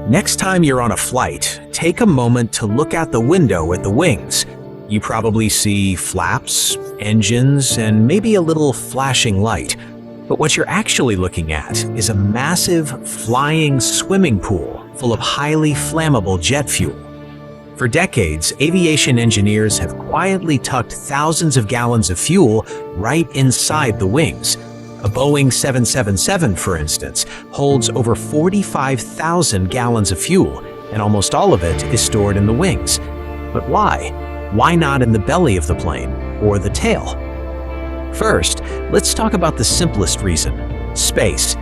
Next time you're on a flight, take a moment to look out the window at the wings. You probably see flaps, engines, and maybe a little flashing light. But what you're actually looking at is a massive, flying swimming pool full of highly flammable jet fuel. For decades, aviation engineers have quietly tucked thousands of gallons of fuel right inside the wings. A Boeing 777, for instance, holds over 45,000 gallons of fuel, and almost all of it is stored in the wings. But why? Why not in the belly of the plane or the tail? First, let's talk about the simplest reason: space.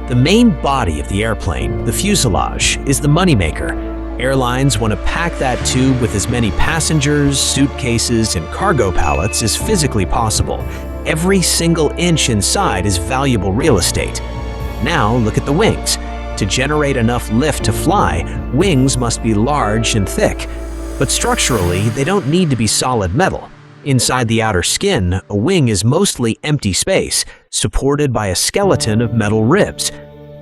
The main body of the airplane, the fuselage, is the moneymaker. Airlines want to pack that tube with as many passengers, suitcases, and cargo pallets as physically possible. Every single inch inside is valuable real estate. Now look at the wings. To generate enough lift to fly, wings must be large and thick. But structurally, they don't need to be solid metal. Inside the outer skin, a wing is mostly empty space, supported by a skeleton of metal ribs.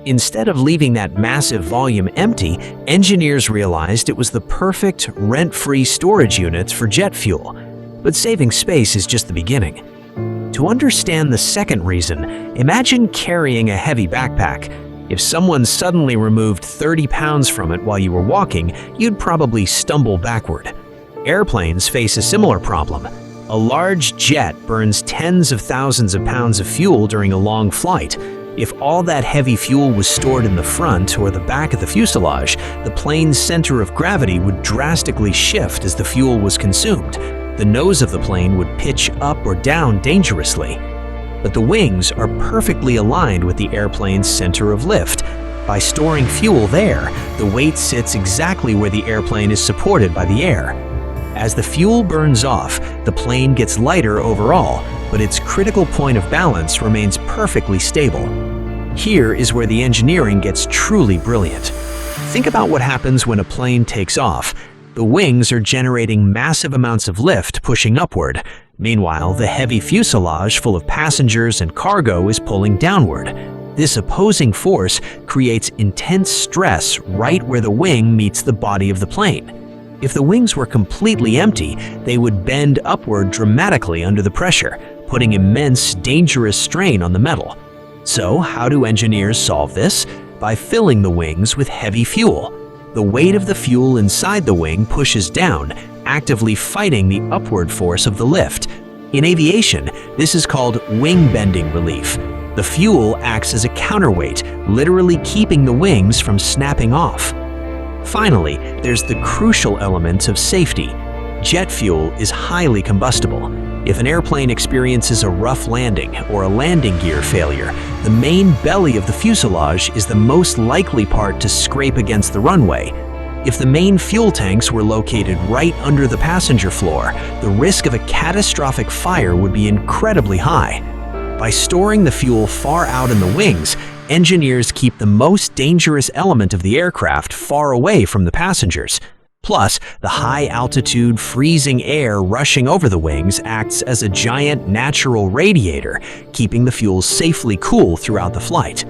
Instead of leaving that massive volume empty, engineers realized it was the perfect rent-free storage units for jet fuel. But saving space is just the beginning. To understand the second reason, imagine carrying a heavy backpack. If someone suddenly removed 30 pounds from it while you were walking, you'd probably stumble backward. Airplanes face a similar problem. A large jet burns tens of thousands of pounds of fuel during a long flight. If all that heavy fuel was stored in the front or the back of the fuselage, the plane's center of gravity would drastically shift as the fuel was consumed. The nose of the plane would pitch up or down dangerously. But the wings are perfectly aligned with the airplane's center of lift. By storing fuel there, the weight sits exactly where the airplane is supported by the air. As the fuel burns off, the plane gets lighter overall, but its critical point of balance remains perfectly stable. Here is where the engineering gets truly brilliant. Think about what happens when a plane takes off. The wings are generating massive amounts of lift pushing upward. Meanwhile, the heavy fuselage full of passengers and cargo is pulling downward. This opposing force creates intense stress right where the wing meets the body of the plane. If the wings were completely empty, they would bend upward dramatically under the pressure, putting immense, dangerous strain on the metal. So, how do engineers solve this? By filling the wings with heavy fuel. The weight of the fuel inside the wing pushes down, actively fighting the upward force of the lift. In aviation, this is called wing bending relief. The fuel acts as a counterweight, literally keeping the wings from snapping off. Finally, there's the crucial element of safety. Jet fuel is highly combustible. If an airplane experiences a rough landing or a landing gear failure, the main belly of the fuselage is the most likely part to scrape against the runway. If the main fuel tanks were located right under the passenger floor, the risk of a catastrophic fire would be incredibly high. By storing the fuel far out in the wings, engineers keep the most dangerous element of the aircraft far away from the passengers. Plus, the high-altitude, freezing air rushing over the wings acts as a giant natural radiator, keeping the fuel safely cool throughout the flight.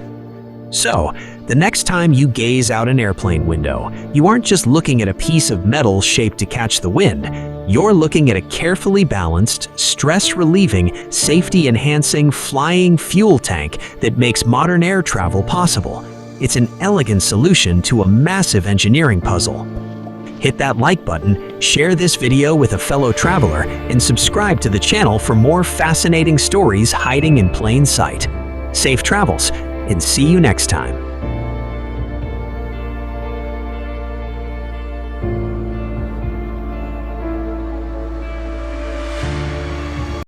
So, the next time you gaze out an airplane window, you aren't just looking at a piece of metal shaped to catch the wind. You're looking at a carefully balanced, stress-relieving, safety-enhancing flying fuel tank that makes modern air travel possible. It's an elegant solution to a massive engineering puzzle. Hit that like button, share this video with a fellow traveler, and subscribe to the channel for more fascinating stories hiding in plain sight. Safe travels, and see you next time.